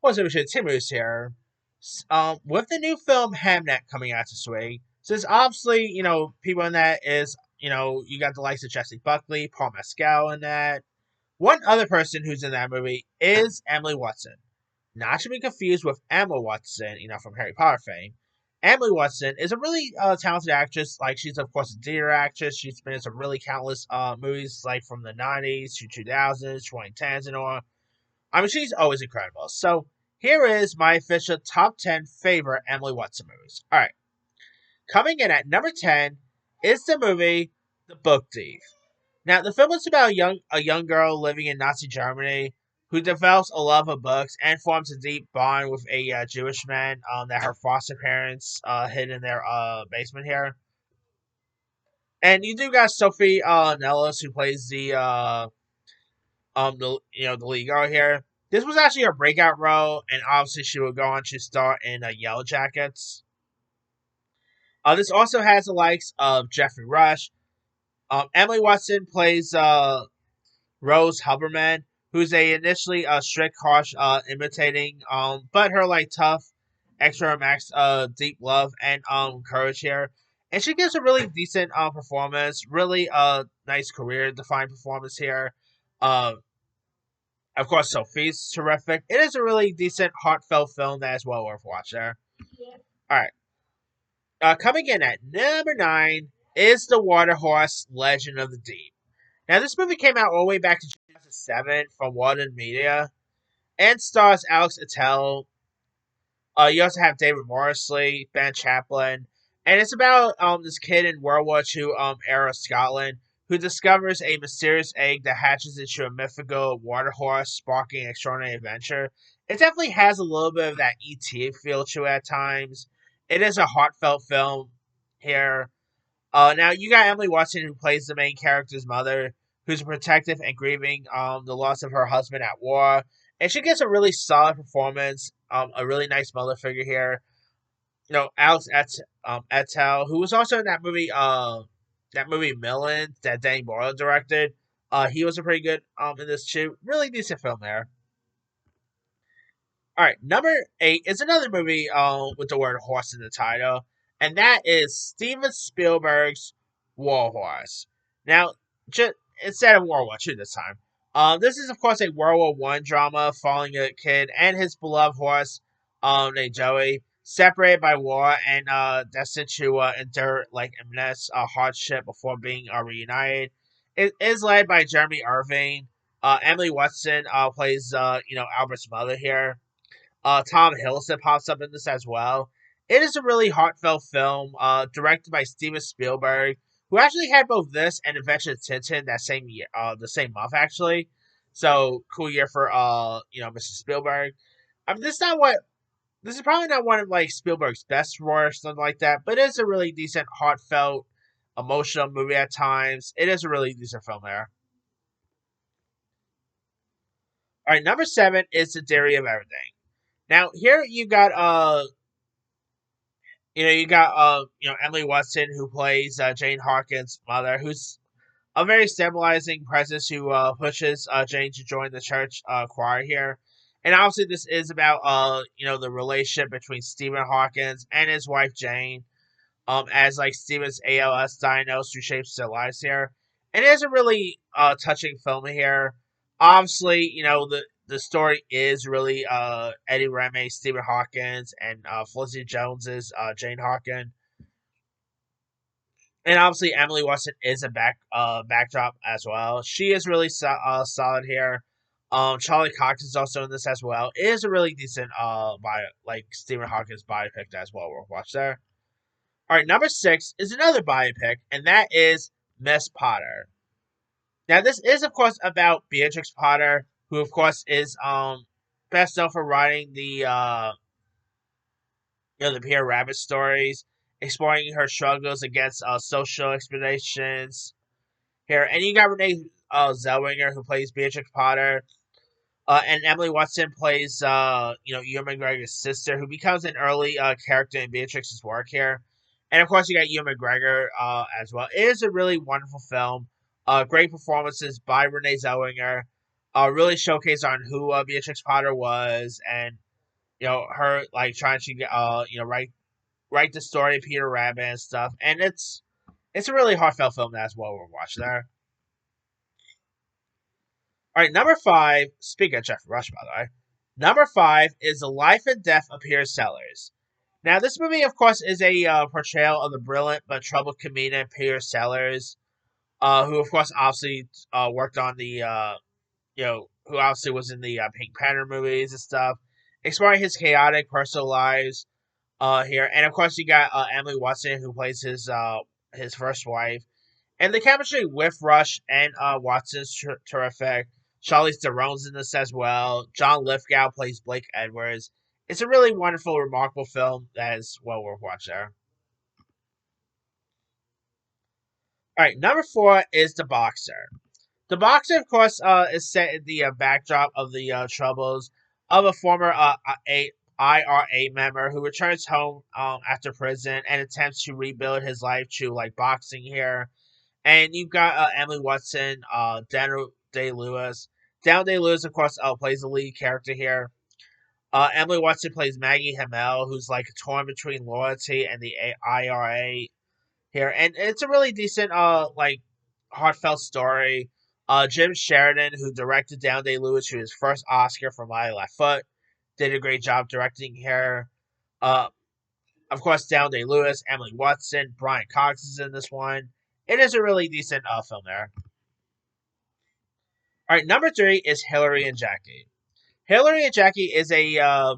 What's up, shit? Timmy's here. With the new film Hamnet coming out this week, since obviously, people in that is, you got the likes of Jesse Buckley, Paul Mescal in that. One other person who's in that movie is Emily Watson. Not to be confused with Emma Watson, from Harry Potter fame. Emily Watson is a really talented actress. Like, she's, of course, a theater actress. She's been in some really countless movies, like from the 90s to 2000s, 2010s, and all. I mean, she's always incredible. So here is my official top 10 favorite Emily Watson movies. All right, coming in at number 10 is the movie The Book Thief. Now, the film is about a young girl living in Nazi Germany who develops a love of books and forms a deep bond with a Jewish man that her foster parents hid in their basement here. And you do got Sophie Nellis who plays the lead girl here. This was actually her breakout role, and obviously she would go on to star in Yellow Jackets. This also has the likes of Jeffrey Rush. Emily Watson plays Rose Huberman, who's a initially strict, harsh, imitating, but her like tough, extra max, deep love and courage here, and she gives a really decent performance. Really nice career defined performance here. Uh, Of course, Sophie's terrific. It is a really decent, heartfelt film that is well worth watching there. All right. Coming in at number 9 is The Water Horse Legend of the Deep. Now, this movie came out all the way back in 2007 from Walden Media and stars Alex Attell. You also have David Morrisley, Ben Chaplin, and it's about this kid in World War II era Scotland who discovers a mysterious egg that hatches into a mythical water horse, sparking an extraordinary adventure. It definitely has a little bit of that ET feel to it at times. It is a heartfelt film here. Now you got Emily Watson who plays the main character's mother, who's protective and grieving the loss of her husband at war, and she gets a really solid performance. A really nice mother figure here. Alex Etel, who was also in that movie Millen that Danny Boyle directed. He was a pretty good in this too. Really decent film there. All right, number 8 is another movie with the word horse in the title, and that is Steven Spielberg's War Horse. Now, just instead of World War II this time, this is of course a World War One drama following a kid and his beloved horse, named Joey, separated by war and destined to endure like immense hardship before being reunited. It is led by Jeremy Irving. Emily Watson plays Albert's mother here. Tom Hiddleston pops up in this as well. It is a really heartfelt film, directed by Steven Spielberg, who actually had both this and Adventure Tintin that same year, the same month actually. So cool year for Mr. Spielberg. I mean, this is probably not one of like Spielberg's best work, something like that, but it is a really decent, heartfelt, emotional movie at times. It is a really decent film there. All right, number 7 is The Theory of Everything. Now here you got Emily Watson who plays Jane Harkins' mother, who's a very stabilizing presence who pushes Jane to join the church choir here. And obviously, this is about the relationship between Stephen Hawkins and his wife Jane, as like Stephen's ALS diagnosed reshapes their lives here. And it is a really touching film here. Obviously, the story is really Eddie Reme, Stephen Hawkins, and Felicity Jones's Jane Hawkins. And obviously, Emily Watson is a backdrop as well. She is really solid here. Charlie Cox is also in this as well. It is a really decent like Stephen Hawkins biopic as well. We'll watch there. All right, number 6 is another biopic, and that is Miss Potter. Now, this is of course about Beatrix Potter, who of course is best known for writing the Peter Rabbit stories, exploring her struggles against social expeditions here. And you got Renee Zellweger who plays Beatrix Potter, and Emily Watson plays Ewan McGregor's sister, who becomes an early character in Beatrix's work here. And of course, you got Ewan McGregor as well. It is a really wonderful film. Great performances by Renee Zellweger. Really showcase on who Beatrix Potter was, and her like trying to get write the story of Peter Rabbit and stuff, and it's a really heartfelt film that's what we're watching there. All right, number five. Speaking of Jeffrey Rush, by the way, number five is The Life and Death of Peter Sellers. Now, this movie, of course, is a portrayal of the brilliant but troubled comedian Peter Sellers, who, of course, obviously worked on the who obviously was in the Pink Panther movies and stuff, exploring his chaotic personal lives here, and of course, you got Emily Watson, who plays his first wife. And the chemistry with Rush and Watson's terrific. Charlize Theron's in this as well. John Lithgow plays Blake Edwards. It's a really wonderful, remarkable film that is well worth watching there. All right, number four is The Boxer. The Boxer, of course, is set in the backdrop of the troubles of a former IRA member who returns home after prison and attempts to rebuild his life through like boxing here. And you've got Emily Watson, Daniel Day Lewis. Daniel Day Lewis, of course, plays the lead character here. Emily Watson plays Maggie Hamel, who's like torn between loyalty and the IRA here, and it's a really decent, like heartfelt story. Jim Sheridan, who directed Daniel Day Lewis, who his first Oscar for My Left Foot, did a great job directing here. Uh, of course, Daniel Day Lewis, Emily Watson, Brian Cox is in this one. It is a really decent film there. All right, number three is Hillary and Jackie. Hillary and Jackie is a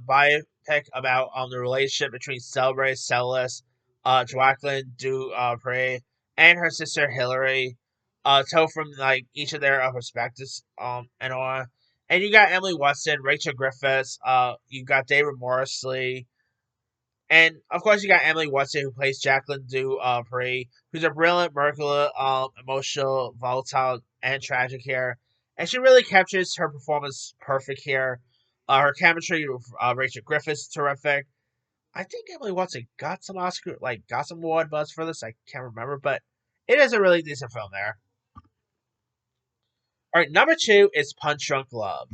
biopic about the relationship between celebrated cellist Joaquin du Pre and her sister Hillary, told from like each of their perspectives and all. And you got Emily Watson, Rachel Griffiths, you got David Morsley, and of course, you got Emily Watson, who plays Jacqueline du Pre, who's a brilliant, merciless, emotional, volatile, and tragic here. And she really captures her performance perfect here. Her chemistry with Rachel Griffiths terrific. I think Emily Watson got some got some award buzz for this. I can't remember, but it is a really decent film there. All right, number two is Punch Drunk Love.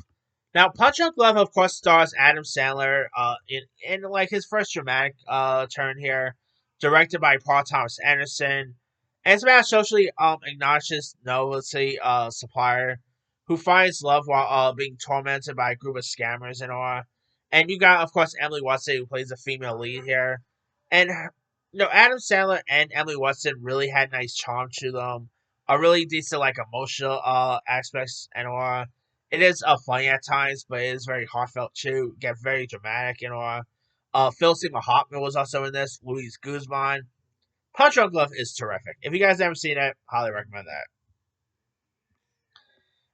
Now, Punch Drunk Love, of course, stars Adam Sandler in like his first dramatic turn here, directed by Paul Thomas Anderson, and it's about a socially obnoxious novelty supplier who finds love while being tormented by a group of scammers and all. And you got, of course, Emily Watson, who plays the female lead here, and Adam Sandler and Emily Watson really had nice charm to them, a really decent like emotional aspects and all. It is funny at times, but it is very heartfelt too. Get very dramatic and all. Phil Seymour Hoffman was also in this. Luis Guzman. Punch Drunk Love is terrific. If you guys haven't seen it, highly recommend that.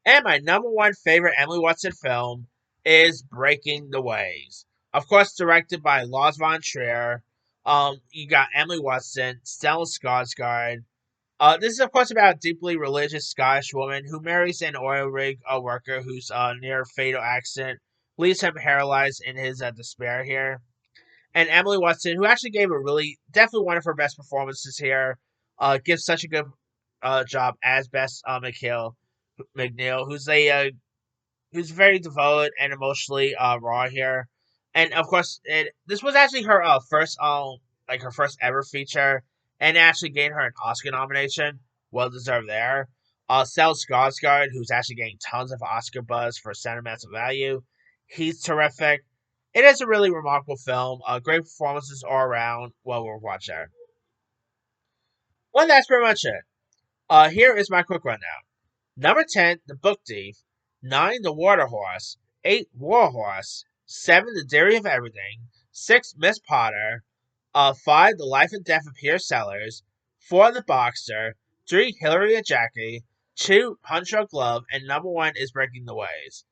And my number one favorite Emily Watson film is Breaking the Waves. Of course, directed by Lars von Trier. You got Emily Watson, Stellan Skarsgård. This is, of course, about a deeply religious Scottish woman who marries an oil rig worker whose near fatal accident leaves him paralyzed in his despair here. And Emily Watson, who actually gave a really, definitely one of her best performances here, gives such a good job as Bess McNeil, who's very devoted and emotionally raw here. And of course, this was actually her first her first ever feature, and actually gained her an Oscar nomination. Well deserved there. Stellan Skarsgård, who's actually getting tons of Oscar buzz for sentimental value, he's terrific. It is a really remarkable film. Great performances all around. Well worth watching there. Well, that's pretty much it. Here is my quick rundown. Number 10, The Book Thief. 9, The Water Horse. 8, War Horse. 7, The Theory of Everything. 6, Miss Potter. 5, The Life and Death of Peter Sellers. 4, The Boxer. 3, Hillary and Jackie. 2, Punch Drunk Love. And number 1 is Breaking the Waves.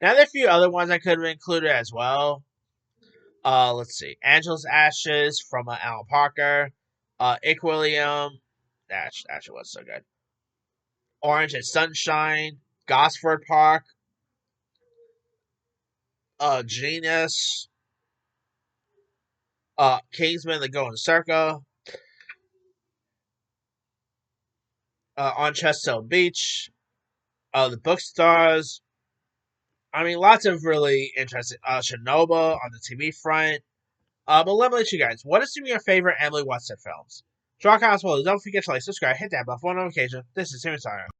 Now, there are a few other ones I could have included as well. Let's see. Angela's Ashes from Alan Parker. Equilibrium. That actually was so good. Orange and Sunshine, Gosford Park, Genius, Kingsman: The Golden Circle, on Chesterfield Beach, The Bookstars, I mean, lots of really interesting. Chernobyl on the TV front. But let me let you guys. What is some of your favorite Emily Watson films? Draw comments below. Don't forget to like, subscribe, hit that bell for notification. This is Timmy Sire.